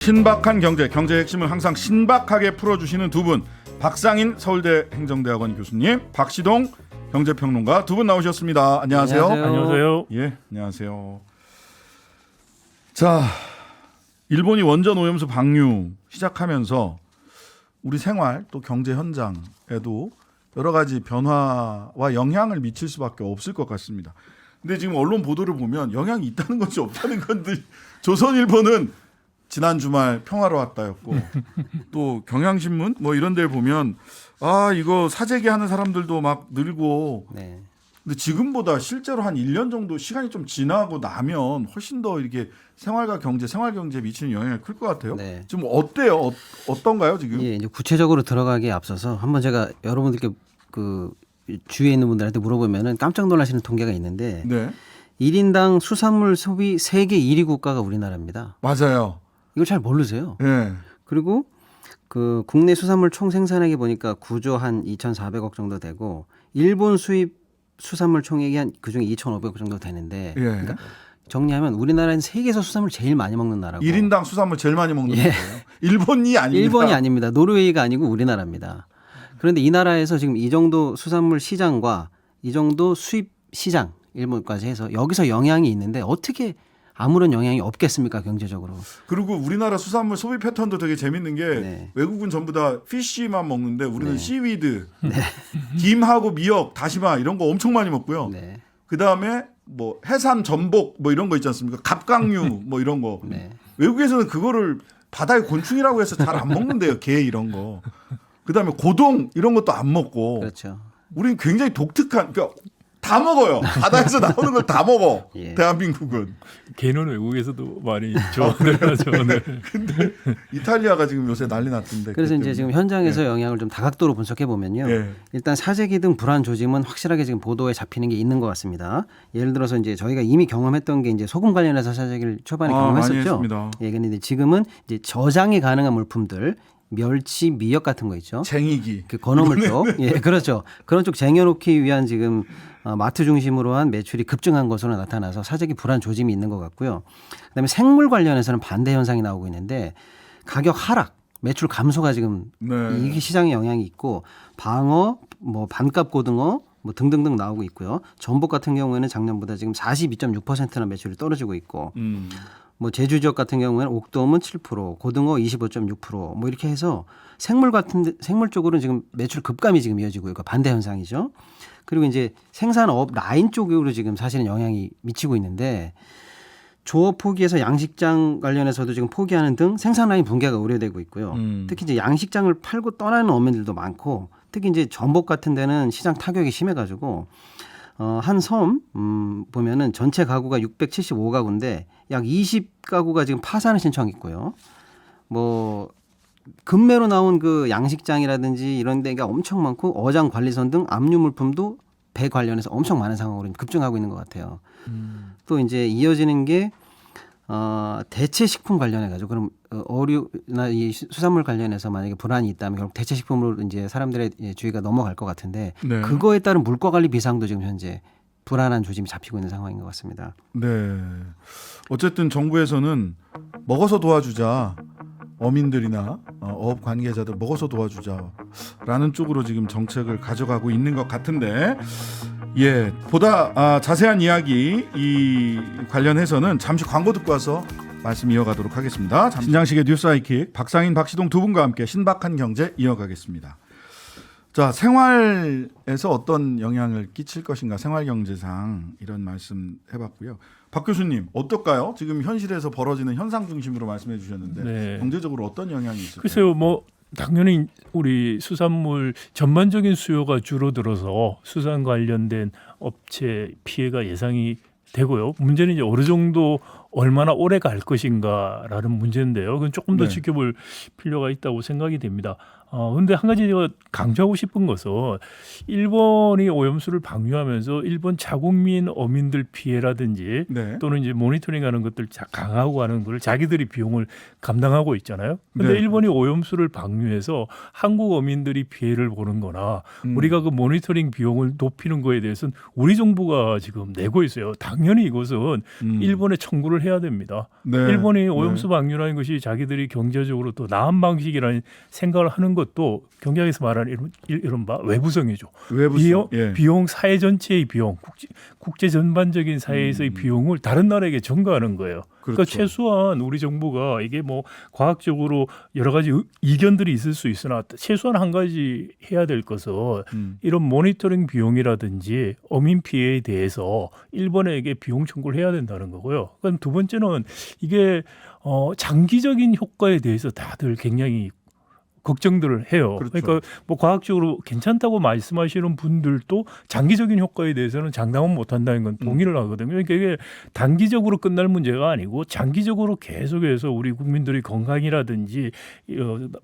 신박한 경제 핵심을 항상 신박하게 풀어주시는 두 분, 박상인 서울대 행정대학원 교수님, 박시동 경제평론가 두 분 나오셨습니다. 안녕하세요. 안녕하세요. 예, 안녕하세요. 자, 일본이 원전 오염수 방류 시작하면서 우리 생활 또 경제 현장에도 여러 가지 변화와 영향을 미칠 수밖에 없을 것 같습니다. 근데 지금 언론 보도를 보면 영향이 있다는 건지 없다는 건지 조선일보는 지난 주말 평화로웠다였고 또 경향신문 뭐 이런 데를 보면 아 이거 사재기 하는 사람들도 막 늘고 네. 근데 지금보다 실제로 한 1년 정도 시간이 좀 지나고 나면 훨씬 더 이렇게 생활과 경제, 생활 경제에 미치는 영향이 클 것 같아요. 네. 지금 어때요? 어떤가요 지금? 예, 이제 구체적으로 들어가기에 앞서서 한번 제가 여러분들께 그 주위에 있는 분들한테 물어보면은 깜짝 놀라시는 통계가 있는데 네, 1인당 수산물 소비 세계 1위 국가가 우리나라입니다. 맞아요. 이걸 잘 모르세요. 예, 그리고 그 국내 수산물 총 생산액이 보니까 9조 한 2,400억 정도 되고 일본 수입 수산물 총액이 한 그중에 2,500억 정도 되는데 예. 그러니까 정리하면 우리나라는 세계에서 수산물 제일 많이 먹는 나라고. 1인당 수산물 제일 많이 먹는 예. 거예요. 일본이 아닙니다. 일본이 아닙니다. 노르웨이가 아니고 우리나라입니다. 그런데 이 나라에서 지금 이 정도 수산물 시장과 이 정도 수입 시장 일본까지 해서 여기서 영향이 있는데 어떻게 아무런 영향이 없겠습니까 경제적으로. 그리고 우리나라 수산물 소비 패턴도 되게 재밌는 게 네. 외국은 전부 다 피쉬만 먹는데 우리는 네. 씨위드, 김하고 미역, 다시마 이런 거 엄청 많이 먹고요. 네. 그 다음에 뭐 해산 전복 뭐 이런 거 있지 않습니까? 갑각류 뭐 이런 거. 네. 외국에서는 그거를 바다의 곤충이라고 해서 잘 안 먹는데요. 게 이런 거. 그 다음에 고동 이런 것도 안 먹고. 그렇죠. 우리는 굉장히 독특한. 그러니까 다 먹어요. 바다에서 나오는 걸 다 먹어. 예. 대한민국은. 개는 외국에서도 많이 조언을 하죠. 네. 근데 이탈리아가 지금 요새 난리 났던데. 그래서 그것 이제 지금 때문에. 현장에서 영향을 좀 다각도로 분석해 보면요. 예. 일단 사재기 등 불안 조짐은 확실하게 지금 보도에 잡히는 게 있는 것 같습니다. 예를 들어서 이제 저희가 이미 경험했던 게 이제 소금 관련해서 사재기를 초반에 많이 경험했었죠. 했습니다. 예, 근데 지금은 이제 저장이 가능한 물품들, 멸치, 미역 같은 거 있죠. 쟁이기. 그 건어물 쪽, 예, 그렇죠. 그런 쪽 쟁여놓기 위한 지금 마트 중심으로 한 매출이 급증한 것으로 나타나서 사재기 불안 조짐이 있는 것 같고요. 그다음에 생물 관련해서는 반대 현상이 나오고 있는데 가격 하락, 매출 감소가 지금 네. 이게 시장에 영향이 있고 방어, 뭐 반값 고등어 뭐 등등등 나오고 있고요. 전복 같은 경우에는 작년보다 지금 42.6%나 매출이 떨어지고 있고. 뭐 제주 지역 같은 경우에는 옥돔은 7%, 고등어 25.6%뭐 이렇게 해서 생물 쪽으로는 지금 매출 급감이 지금 이어지고 있고 반대 현상이죠. 그리고 이제 생산업 라인 쪽으로 지금 사실은 영향이 미치고 있는데 조업 포기해서 양식장 관련해서도 지금 포기하는 등 생산 라인 붕괴가 우려되고 있고요. 특히 이제 양식장을 팔고 떠나는 어민들도 많고 특히 이제 전복 같은 데는 시장 타격이 심해가지고 한 섬 보면은 전체 가구가 675가구인데 약 20가구가 지금 파산을 신청했고요. 뭐 급매로 나온 그 양식장이라든지 이런 데가 엄청 많고 어장 관리선 등 압류 물품도 배 관련해서 엄청 많은 상황으로 급증하고 있는 것 같아요. 또 이제 이어지는 게 대체 식품 관련해 가지고 그럼 어류나 이 수산물 관련해서 만약에 불안이 있다면 결국 대체 식품으로 이제 사람들의 주의가 넘어갈 것 같은데 네. 그거에 따른 물가 관리 비상도 지금 현재 불안한 조짐이 잡히고 있는 상황인 것 같습니다. 네. 어쨌든 정부에서는 먹어서 도와주자. 어민들이나 어업 관계자들 먹어서 도와주자라는 쪽으로 지금 정책을 가져가고 있는 것 같은데 예 보다 자세한 이야기 이 관련해서는 잠시 광고 듣고 와서 말씀 이어가도록 하겠습니다. 신장식의 뉴스 아이킥 박상인 박시동 두 분과 함께 신박한 경제 이어가겠습니다. 자 생활에서 어떤 영향을 끼칠 것인가 생활 경제상 이런 말씀 해봤고요. 박 교수님 어떨까요? 지금 현실에서 벌어지는 현상 중심으로 말씀해 주셨는데 네. 경제적으로 어떤 영향이 있을까요? 글쎄요, 뭐 당연히 우리 수산물 전반적인 수요가 줄어들어서 수산 관련된 업체 피해가 예상이 되고요. 문제는 이제 어느 정도 얼마나 오래 갈 것인가라는 문제인데요. 그건 조금 더 네. 지켜볼 필요가 있다고 생각이 됩니다. 근데 한 가지 제가 강조하고 싶은 것은 일본이 오염수를 방류하면서 일본 자국민 어민들 피해라든지 네. 또는 이제 모니터링하는 것들 강화하고 하는 걸 자기들이 비용을 감당하고 있잖아요. 근데 네. 일본이 오염수를 방류해서 한국 어민들이 피해를 보는거나 우리가 그 모니터링 비용을 높이는 거에 대해서는 우리 정부가 지금 내고 있어요. 당연히 이것은 일본에 청구를 해야 됩니다. 네. 일본이 오염수 방류라는 것이 자기들이 경제적으로 또 나은 방식이라는 생각을 하는 것도 경제학에서 말하는 이른바 외부성이죠. 외부성. 예. 비용 사회 전체의 비용, 국제 전반적인 사회에서의 비용을 다른 나라에게 전가하는 거예요. 그러니까 그렇죠. 최소한 우리 정부가 이게 뭐 과학적으로 여러 가지 이견들이 있을 수 있으나 최소한 한 가지 해야 될 것은 이런 모니터링 비용이라든지 어민 피해에 대해서 일본에게 비용 청구를 해야 된다는 거고요. 그럼 두 번째는 이게 장기적인 효과에 대해서 다들 굉장히 걱정들을 해요. 그렇죠. 그러니까 뭐 과학적으로 괜찮다고 말씀하시는 분들도 장기적인 효과에 대해서는 장담은 못한다는 건 동의를 하거든요. 그러니까 이게 단기적으로 끝날 문제가 아니고 장기적으로 계속해서 우리 국민들의 건강이라든지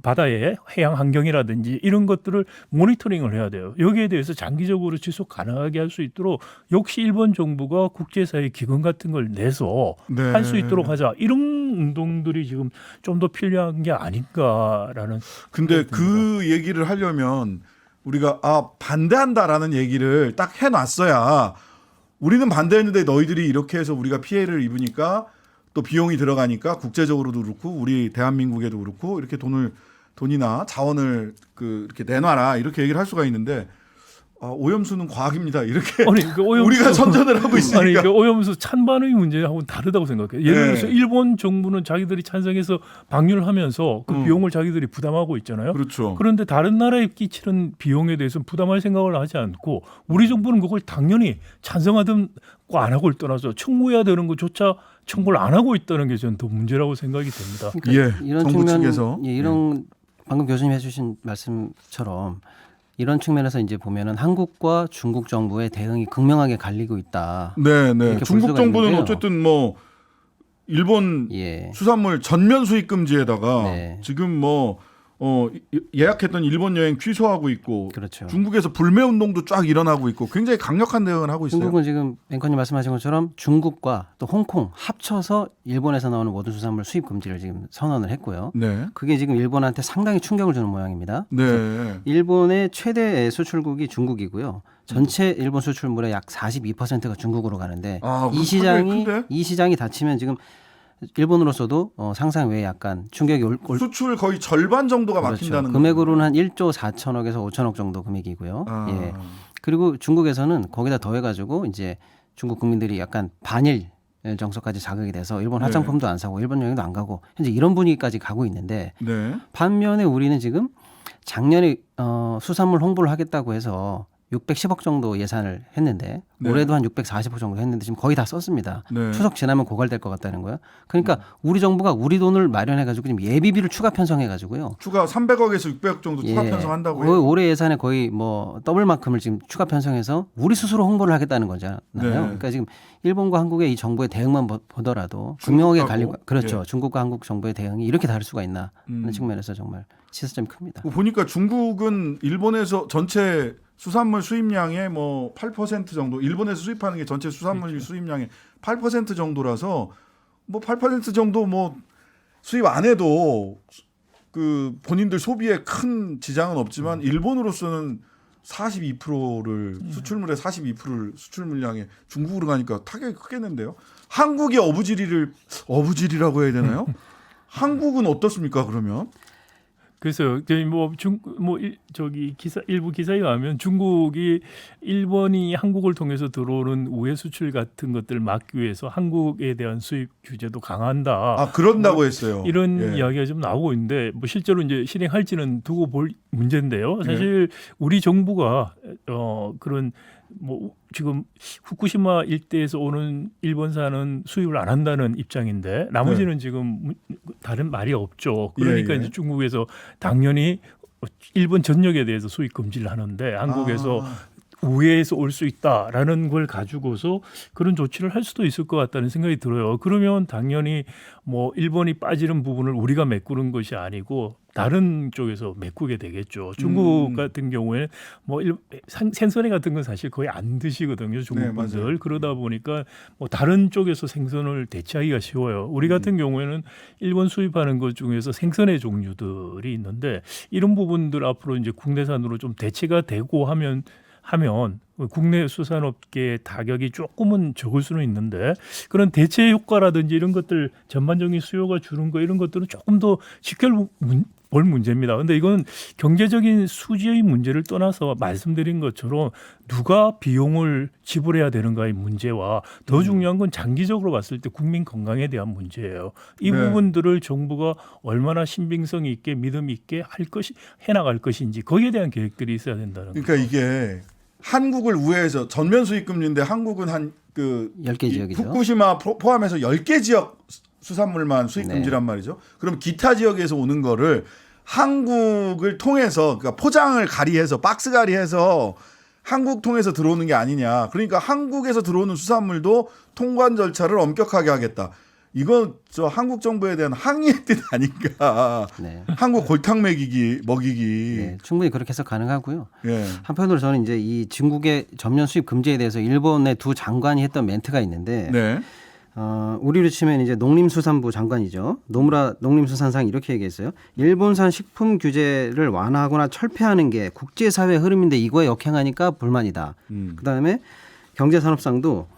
바다의 해양 환경이라든지 이런 것들을 모니터링을 해야 돼요. 여기에 대해서 장기적으로 지속 가능하게 할 수 있도록 역시 일본 정부가 국제사회 기금 같은 걸 내서 네. 할 수 있도록 하자. 이런 운동들이 지금 좀 더 필요한 게 아닌가라는. 근데 그 얘기를 하려면 우리가 반대한다라는 얘기를 딱 해놨어야 우리는 반대했는데 너희들이 이렇게 해서 우리가 피해를 입으니까 또 비용이 들어가니까 국제적으로도 그렇고 우리 대한민국에도 그렇고 이렇게 돈이나 자원을 이렇게 내놔라 이렇게 얘기를 할 수가 있는데 오염수는 과학입니다 이렇게 아니, 그 오염수, 우리가 선전을 하고 있으니까 아니, 그 오염수 찬반의 문제하고는 다르다고 생각해요. 예를 네. 들어서 일본 정부는 자기들이 찬성해서 방류를 하면서 그 비용을 자기들이 부담하고 있잖아요. 그렇죠. 그런데 다른 나라에 끼치는 비용에 대해서는 부담할 생각을 하지 않고 우리 정부는 그걸 당연히 찬성하든 안 하고를 떠나서 청구해야 되는 것조차 청구를 안 하고 있다는 게 저는 더 문제라고 생각이 됩니다. 그러니까 예, 이런 정부 측면, 측에서. 이런 방금 교수님 해주신 말씀처럼 이런 측면에서 이제 보면은 한국과 중국 정부의 대응이 극명하게 갈리고 있다. 네. 이렇게 볼 중국 수가 정부는 있는데요. 어쨌든 뭐 일본 예. 수산물 전면 수입 금지에다가 네. 지금 예약했던 일본 여행 취소하고 있고 그렇죠. 중국에서 불매 운동도 쫙 일어나고 있고 굉장히 강력한 대응을 하고 있어요. 중국은 지금 앵커님 말씀하신 것처럼 중국과 또 홍콩 합쳐서 일본에서 나오는 모든 수산물 수입 금지를 지금 선언을 했고요. 네. 그게 지금 일본한테 상당히 충격을 주는 모양입니다. 네. 일본의 최대 수출국이 중국이고요. 전체 일본 수출물의 약 42%가 중국으로 가는데 이 시장이 닫히면 지금 일본으로서도 상상 외에 약간 충격이 올 수출 거의 절반 정도가 그렇죠. 막힌다는 금액으로는 한 1조 4천억에서 5천억 정도 금액이고요. 예. 그리고 중국에서는 거기다 더해가지고 이제 중국 국민들이 약간 반일 정서까지 자극이 돼서 일본 화장품도 안 사고 일본 여행도 안 가고 현재 이런 분위기까지 가고 있는데 네. 반면에 우리는 지금 작년에 수산물 홍보를 하겠다고 해서 610억 정도 예산을 했는데 네. 올해도 한 640억 정도 했는데 지금 거의 다 썼습니다. 네. 추석 지나면 고갈될 것 같다는 거예요. 그러니까 우리 정부가 우리 돈을 마련해가지고 지금 예비비를 추가 편성해가지고 추가 300억에서 600억 정도 추가 편성한다고 해요. 올해 예산에 거의 뭐 더블만큼을 지금 추가 편성해서 우리 스스로 홍보를 하겠다는 거잖아요. 네. 그러니까 지금 일본과 한국의 이 정부의 대응만 보더라도 분명하게 갈리고 그렇죠. 예. 중국과 한국 정부의 대응이 이렇게 다를 수가 있나 하는 측면에서 정말 시사점이 큽니다. 보니까 중국은 일본에서 전체 수산물 수입량의 8% 정도, 일본에서 수입하는 게 전체 수산물 그렇죠. 수입량의 8% 정도라서 8% 정도 수입 안 해도 그 본인들 소비에 큰 지장은 없지만 일본으로서는 42%를 수출물의 42%를 수출 물량에 중국으로 가니까 타격이 크겠는데요. 한국이 어부지리라고 해야 되나요? 한국은 어떻습니까? 그러면? 그래서 일부 기사에 가면 중국이 일본이 한국을 통해서 들어오는 우회 수출 같은 것들을 막기 위해서 한국에 대한 수입 규제도 강한다. 그런다고 했어요. 이런 이야기가 좀 나오고 있는데 실제로 이제 실행할지는 두고 볼 문제인데요. 사실 우리 정부가 그런 지금 후쿠시마 일대에서 오는 일본산은 수입을 안 한다는 입장인데 나머지는 지금 다른 말이 없죠. 그러니까 이제 중국에서 당연히 일본 전역에 대해서 수입 금지를 하는데 한국에서 우회에서 올 수 있다라는 걸 가지고서 그런 조치를 할 수도 있을 것 같다는 생각이 들어요. 그러면 당연히 뭐 일본이 빠지는 부분을 우리가 메꾸는 것이 아니고 다른 쪽에서 메꾸게 되겠죠. 중국 같은 경우에 뭐 생선회 같은 건 사실 거의 안 드시거든요. 중국 분들. 맞아요. 그러다 보니까 뭐 다른 쪽에서 생선을 대체하기가 쉬워요. 우리 같은 경우에는 일본 수입하는 것 중에서 생선회 종류들이 있는데 이런 부분들 앞으로 이제 국내산으로 좀 대체가 되고 하면 국내 수산업계의 타격이 조금은 적을 수는 있는데 그런 대체 효과라든지 이런 것들 전반적인 수요가 주는 거 이런 것들은 조금 더 지켜볼 문제입니다. 그런데 이건 경제적인 수지의 문제를 떠나서 말씀드린 것처럼 누가 비용을 지불해야 되는가의 문제와 더 중요한 건 장기적으로 봤을 때 국민 건강에 대한 문제예요. 이 네. 부분들을 정부가 얼마나 신빙성 있게 믿음 있게 해나갈 것인지 거기에 대한 계획들이 있어야 된다는 거죠. 그러니까 이게 한국을 우회해서 전면 수입 금지인데 한국은 한 10개 지역이죠. 후쿠시마 포함해서 10개 지역 수산물만 수입 네. 금지란 말이죠. 그럼 기타 지역에서 오는 거를 한국을 통해서 그러니까 포장을 가리해서 박스 가리해서 한국 통해서 들어오는 게 아니냐. 그러니까 한국에서 들어오는 수산물도 통관 절차를 엄격하게 하겠다. 이건 저 한국 정부에 대한 항의의 뜻 아닌가. 네. 한국 골탕 먹이기. 네, 충분히 그렇게 해서 가능하고요. 예. 한편으로 저는 이제 이 중국의 전면 수입 금지에 대해서 일본의 두 장관이 했던 멘트가 있는데 네. 우리로 치면 이제 농림수산부 장관이죠. 노무라 농림수산상이 이렇게 얘기했어요. 일본산 식품 규제를 완화하거나 철폐하는 게 국제사회 흐름인데 이거에 역행하니까 불만이다. 그다음에 경제산업상도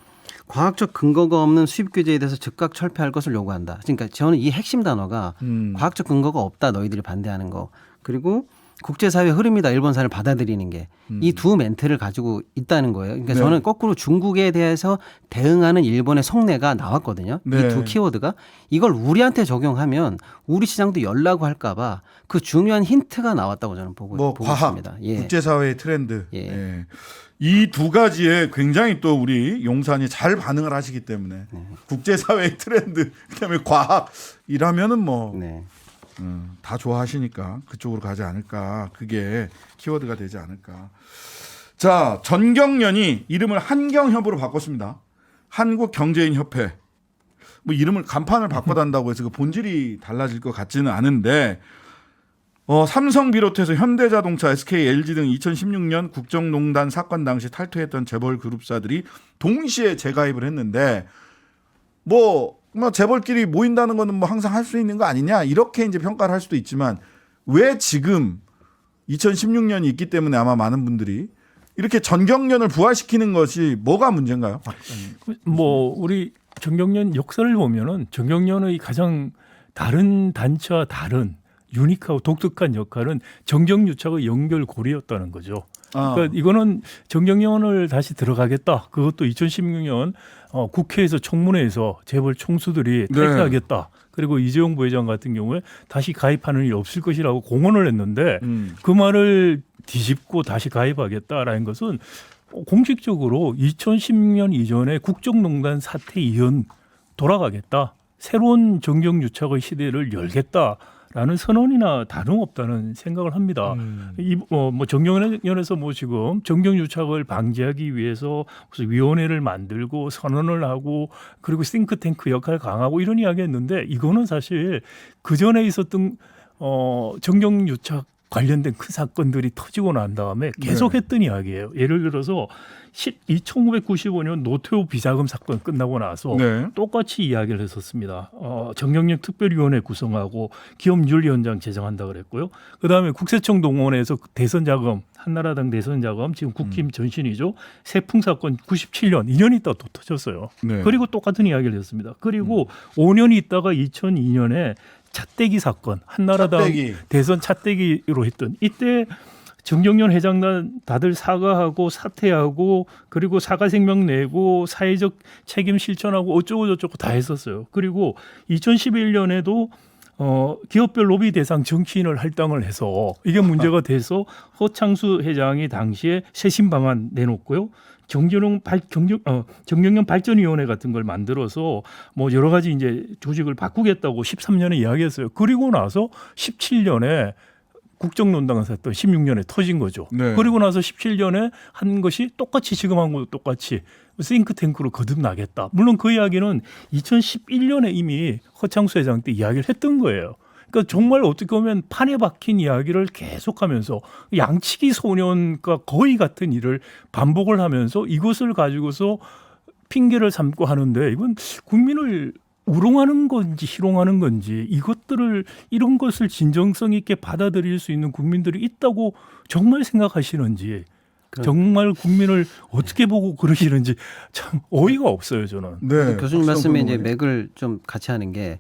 과학적 근거가 없는 수입 규제에 대해서 즉각 철폐할 것을 요구한다. 그러니까 저는 이 핵심 단어가 과학적 근거가 없다. 너희들이 반대하는 거. 그리고 국제사회 흐름이다. 일본산을 받아들이는 게. 이 두 멘트를 가지고 있다는 거예요. 그러니까 네. 저는 거꾸로 중국에 대해서 대응하는 일본의 속내가 나왔거든요. 네. 이 두 키워드가. 이걸 우리한테 적용하면 우리 시장도 열라고 할까 봐 그 중요한 힌트가 나왔다고 저는 보고 과학, 있습니다. 예. 국제사회의 트렌드. 예. 예. 이 두 가지에 굉장히 또 우리 용산이 잘 반응을 하시기 때문에 국제사회의 트렌드, 그다음에 과학이라면은 뭐 네. 다 좋아하시니까 그쪽으로 가지 않을까. 그게 키워드가 되지 않을까. 자, 전경련이 이름을 한경협으로 바꿨습니다. 한국경제인협회. 뭐 이름을 간판을 바꿔단다고 해서 그 본질이 달라질 것 같지는 않은데 삼성 비롯해서 현대자동차, SK, LG 등 2016년 국정농단 사건 당시 탈퇴했던 재벌 그룹사들이 동시에 재가입을 했는데 뭐 재벌끼리 모인다는 거는 뭐 항상 할 수 있는 거 아니냐 이렇게 이제 평가를 할 수도 있지만 왜 지금 2016년이 있기 때문에 아마 많은 분들이 이렇게 전경련을 부활시키는 것이 뭐가 문제인가요? 뭐 우리 전경련 역사를 보면은 전경련의 가장 다른 단체와 다른 유니크하고 독특한 역할은 정경유착의 연결고리였다는 거죠. 그러니까 이거는 정경련을 다시 들어가겠다. 그것도 2016년 국회에서 청문회에서 재벌 총수들이 탈퇴하겠다. 그리고 이재용 부회장 같은 경우에 다시 가입하는 일이 없을 것이라고 공언을 했는데 그 말을 뒤집고 다시 가입하겠다라는 것은 공식적으로 2016년 이전에 국정농단 사태 이은 돌아가겠다. 새로운 정경유착의 시대를 열겠다라는 선언이나 다름없다는 생각을 합니다. 뭐 정경련에서 뭐 지금 정경유착을 방지하기 위해서 무슨 위원회를 만들고 선언을 하고 그리고 싱크탱크 역할을 강하고 이런 이야기했는데 이거는 사실 그 전에 있었던 정경유착 관련된 큰 사건들이 터지고 난 다음에 계속 했던 이야기예요. 예를 들어서 1995년 노태우 비자금 사건 끝나고 나서 똑같이 이야기를 했었습니다. 정경련 특별위원회 구성하고 기업윤리위원장 제정한다 그랬고요. 그다음에 국세청 동원해서 대선 자금, 한나라당 대선 자금 지금 국힘 전신이죠. 세풍 사건 97년 2년 있다 또 터졌어요. 그리고 똑같은 이야기를 했습니다. 그리고 5년 있다가 2002년에 찻대기 사건, 한나라당 대선 찻대기로 했던 이때 정경련 회장단 다들 사과하고 사퇴하고 그리고 사과 생명 내고 사회적 책임 실천하고 어쩌고 저쩌고 다 했었어요. 그리고 2011년에도 기업별 로비 대상 정치인을 할당을 해서 이게 문제가 돼서 허창수 회장이 당시에 쇄신 방안 내놓고요. 정경련 발전위원회 같은 걸 만들어서 뭐 여러 가지 이제 조직을 바꾸겠다고 13년에 이야기했어요. 그리고 나서 17년에 국정농단을 했던 16년에 터진 거죠. 네. 그리고 나서 17년에 한 것이 똑같이 지금 한 것도 똑같이 싱크탱크로 거듭나겠다. 물론 그 이야기는 2011년에 이미 허창수 회장 때 이야기를 했던 거예요. 그러니까 정말 어떻게 보면 판에 박힌 이야기를 계속하면서 양치기 소년과 거의 같은 일을 반복을 하면서 이것을 가지고서 핑계를 삼고 하는데 이건 국민을 우롱하는 건지 희롱하는 건지 이것들을 이런 것을 진정성 있게 받아들일 수 있는 국민들이 있다고 정말 생각하시는지 정말 국민을 어떻게 보고 그러시는지 참 어이가 없어요 저는. 네. 교수님 말씀에 이제 맥을 좀 같이 하는 게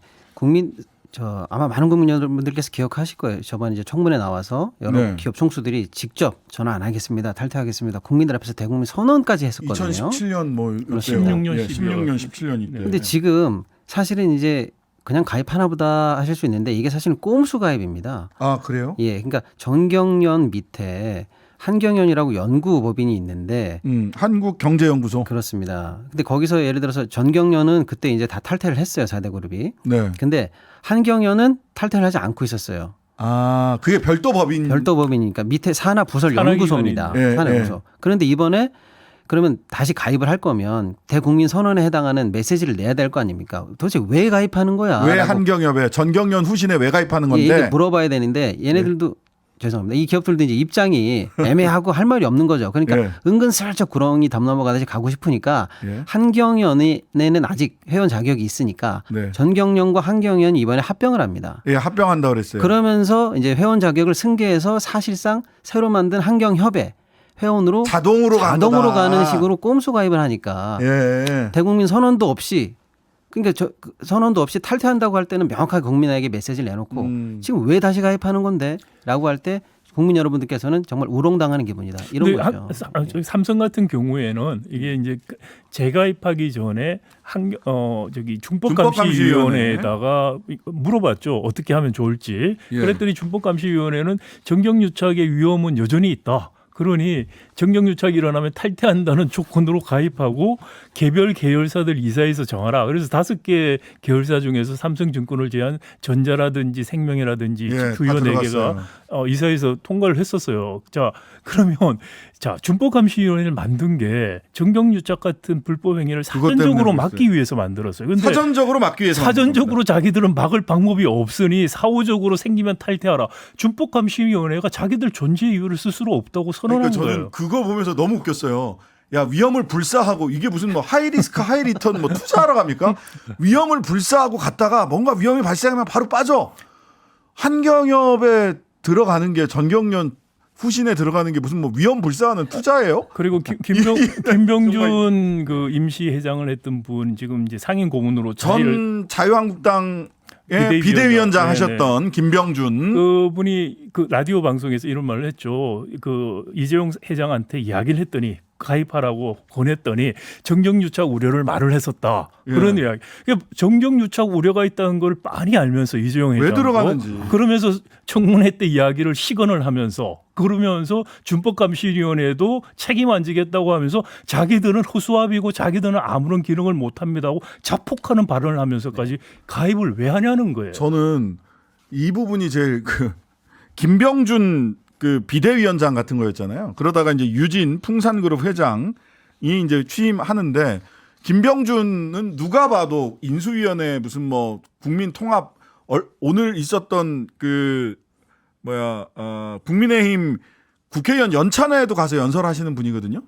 아마 많은 국민 여러분들께서 기억하실 거예요. 저번 이제 청문회 나와서 여러 네. 기업 총수들이 직접 전화 안 하겠습니다, 탈퇴하겠습니다, 국민들 앞에서 대국민 선언까지 했었거든요. 2017년 뭐 16년, 16년 17년 이때. 근데 지금 사실은 이제 그냥 가입하나보다 하실 수 있는데 이게 사실은 꼼수 가입입니다. 아 그래요? 예, 그러니까 전경련 밑에 한경련이라고 연구법인이 있는데 한국경제연구소. 그렇습니다. 근데 거기서 예를 들어서 전경련은 그때 이제 다 탈퇴를 했어요, 4대 그룹이. 네. 근데 한경련은 탈퇴를 하지 않고 있었어요. 아 그게 별도 법인. 별도 법인이니까 밑에 산하 부설 연구소입니다. 예, 산하 예. 연구소. 그런데 이번에 그러면 다시 가입을 할 거면 대국민 선언에 해당하는 메시지를 내야 될 거 아닙니까? 도대체 왜 가입하는 거야? 왜 라고. 한경협에 전경련 후신에 왜 가입하는 건데? 이게 물어봐야 되는데 얘네들도 죄송합니다. 이 기업들도 이제 입장이 애매하고 할 말이 없는 거죠. 그러니까 예. 은근슬쩍 구렁이 담 넘어가듯이 가고 싶으니까 예. 한경연에는 아직 회원 자격이 있으니까 네. 전경련과 한경연이 이번에 합병을 합니다. 예, 합병한다 그랬어요. 그러면서 이제 회원 자격을 승계해서 사실상 새로 만든 한경협에 회원으로 자동으로 가는 식으로 꼼수 가입을 하니까 예. 대국민 선언도 없이 그러니까 선언도 없이 탈퇴한다고 할 때는 명확하게 국민에게 메시지를 내놓고 지금 왜 다시 가입하는 건데? 라고 할 때 국민 여러분들께서는 정말 우롱당하는 기분이다. 이런 거죠. 저기 삼성 같은 경우에는 이게 이제 재가입하기 전에 준법감시위원회에다가 물어봤죠. 어떻게 하면 좋을지. 예. 그랬더니 준법감시위원회는 정경유착의 위험은 여전히 있다. 그러니 정경유착이 일어나면 탈퇴한다는 조건으로 가입하고 개별 계열사들 이사에서 정하라. 그래서 5개 계열사 중에서 삼성증권을 제한 전자라든지 생명이라든지 예, 주요 다 4개가 들어갔어요. 이사에서 통과를 했었어요. 자, 그러면 준법감시위원회를 만든 게 정경유착 같은 불법 행위를 그것 사전적으로 때문에 막기 위해서 만들었어요. 근데 사전적으로 막기 위해서 사전적으로 자기들은 막을 방법이 없으니 사후적으로 생기면 탈퇴하라. 준법감시위원회가 자기들 존재 이유를 스스로 없다고 선언한 그러니까 거예요. 저는 그거 보면서 너무 웃겼어요. 야 위험을 불사하고 이게 무슨 뭐 하이리스크 하이리턴 뭐 투자하러 갑니까? 위험을 불사하고 갔다가 뭔가 위험이 발생하면 바로 빠져. 한경협에 들어가는 게 전경련 후신에 들어가는 게 무슨 뭐 위험 불사하는 투자예요? 그리고 김병준 그 임시 회장을 했던 분 지금 이제 상임 고문으로 전 자유한국당의 비대위원장. 비대위원장 네네. 하셨던 김병준. 그분이 그 라디오 방송에서 이런 말을 했죠. 그 이재용 회장한테 이야기를 했더니 가입하라고 권했더니 정경유착 우려를 말을 했었다. 예. 그런 이야기. 그러니까 정경유착 우려가 있다는 걸 빤히 알면서 이재용 회장 왜 들어가는지. 그러면서 청문회 때 이야기를 시건을 하면서 그러면서 준법감시위원회도 책임 안 지겠다고 하면서 자기들은 허수아비고 자기들은 아무런 기능을 못합니다 하고 자폭하는 발언을 하면서까지 가입을 왜 하냐는 거예요. 저는 이 부분이 제일 김병준 그 비대위원장 같은 거였잖아요. 그러다가 이제 유진 풍산그룹 회장이 이제 취임하는데 김병준은 누가 봐도 인수위원회 무슨 뭐 국민통합 오늘 있었던 국민의힘 국회의원 연찬회에도 가서 연설하시는 분이거든요.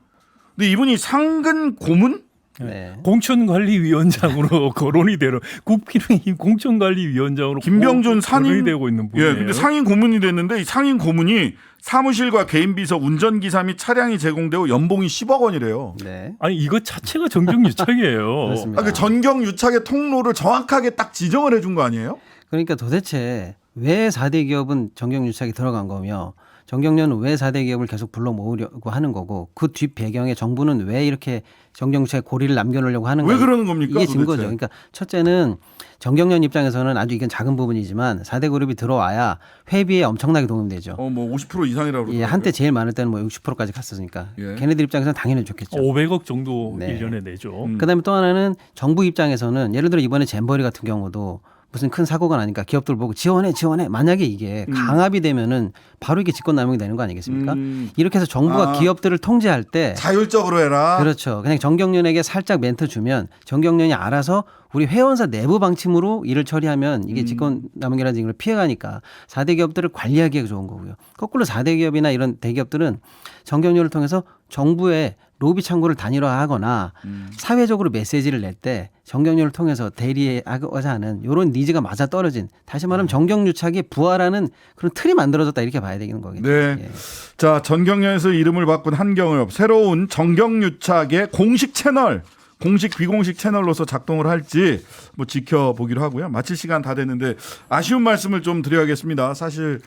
근데 이분이 상근 고문? 네. 공천관리위원장으로 거론이 되는 국민의힘 공천관리위원장으로 김병준 거론이 되고 있는 분이에요. 예, 근데 상임 고문이 됐는데 이 상임 고문이 사무실과 개인 비서, 운전기사 및 차량이 제공되고 연봉이 10억 원이래요. 네. 아니 이거 자체가 정경유착이에요. 그렇습니다. 그 전경유착의 통로를 정확하게 딱 지정을 해준 거 아니에요? 그러니까 도대체 왜 4대 기업은 정경유착이 들어간 거며 정경련은 왜 4대 기업을 계속 불러 모으려고 하는 거고 그 뒷 배경에 정부는 왜 이렇게 정경유착의 고리를 남겨놓으려고 하는 왜 거예요. 그러는 겁니까? 이게 증거죠. 도대체? 그러니까 첫째는 정경련 입장에서는 아주 이건 작은 부분이지만 4대 그룹이 들어와야 회비에 엄청나게 도움되죠. 뭐 50% 이상이라고 예, 그러더라고요. 한때 제일 많을 때는 뭐 60%까지 갔었으니까 예. 걔네들 입장에서는 당연히 좋겠죠. 500억 정도 네. 1년에 내죠. 음. 그다음에 또 하나는 정부 입장에서는 예를 들어 이번에 잼버리 같은 경우도 무슨 큰 사고가 나니까 기업들 보고 지원해. 만약에 이게 강압이 되면은 바로 이게 직권남용이 되는 거 아니겠습니까? 이렇게 해서 정부가 기업들을 통제할 때 자율적으로 해라. 그렇죠. 그냥 정경련에게 살짝 멘트 주면 정경련이 알아서 우리 회원사 내부 방침으로 일을 처리하면 이게 직권남용이라든지 이걸 피해가니까 4대 기업들을 관리하기가 좋은 거고요. 거꾸로 4대 기업이나 이런 대기업들은 정경련을 통해서 정부의 로비 창구를 단일화하거나 사회적으로 메시지를 낼 때 정경련을 통해서 대리하고자 하는 이런 니즈가 맞아 떨어진, 다시 말하면 정경유착이 부활하는 그런 틀이 만들어졌다 이렇게 봐야 되는 거겠죠. 네. 예. 자, 전경련에서 이름을 바꾼 한경협 새로운 정경유착의 공식 채널, 공식 비공식 채널로서 작동을 할지 뭐 지켜보기로 하고요. 마칠 시간 다 됐는데 아쉬운 말씀을 좀 드려야겠습니다. 사실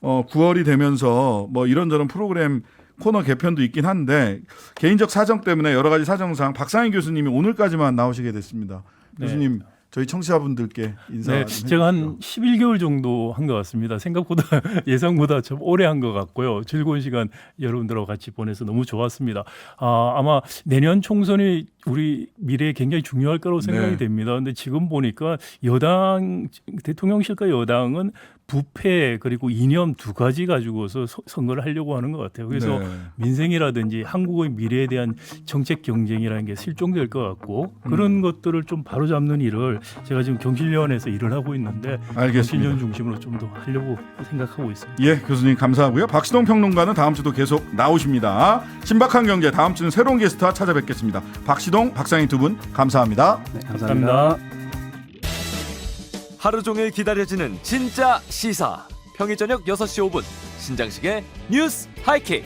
9월이 되면서 뭐 이런저런 프로그램 코너 개편도 있긴 한데 개인적 사정 때문에 여러 가지 사정상 박상인 교수님이 오늘까지만 나오시게 됐습니다. 네. 교수님 저희 청취자분들께 인사 네, 좀 제가 해주시죠. 한 11개월 정도 한 것 같습니다. 생각보다 예상보다 좀 오래 한 것 같고요. 즐거운 시간 여러분들하고 같이 보내서 너무 좋았습니다. 아마 내년 총선이 우리 미래에 굉장히 중요할 거라고 생각이 네. 됩니다. 그런데 지금 보니까 여당, 대통령실과 여당은 부패 그리고 이념 두 가지 가지고서 선거를 하려고 하는 것 같아요. 그래서 네. 민생이라든지 한국의 미래에 대한 정책 경쟁이라는 게 실종될 것 같고 그런 것들을 좀 바로잡는 일을 제가 지금 경실련에서 일을 하고 있는데 알겠습니다. 경실련 중심으로 좀 더 하려고 생각하고 있습니다. 예, 교수님 감사하고요. 박시동 평론가는 다음 주도 계속 나오십니다. 신박한 경제 다음 주는 새로운 게스트와 찾아뵙겠습니다. 박시동, 박상인 두 분 감사합니다. 네, 감사합니다. 하루 종일 기다려지는 진짜 시사. 평일 저녁 6시 5분 신장식의 뉴스 하이킥.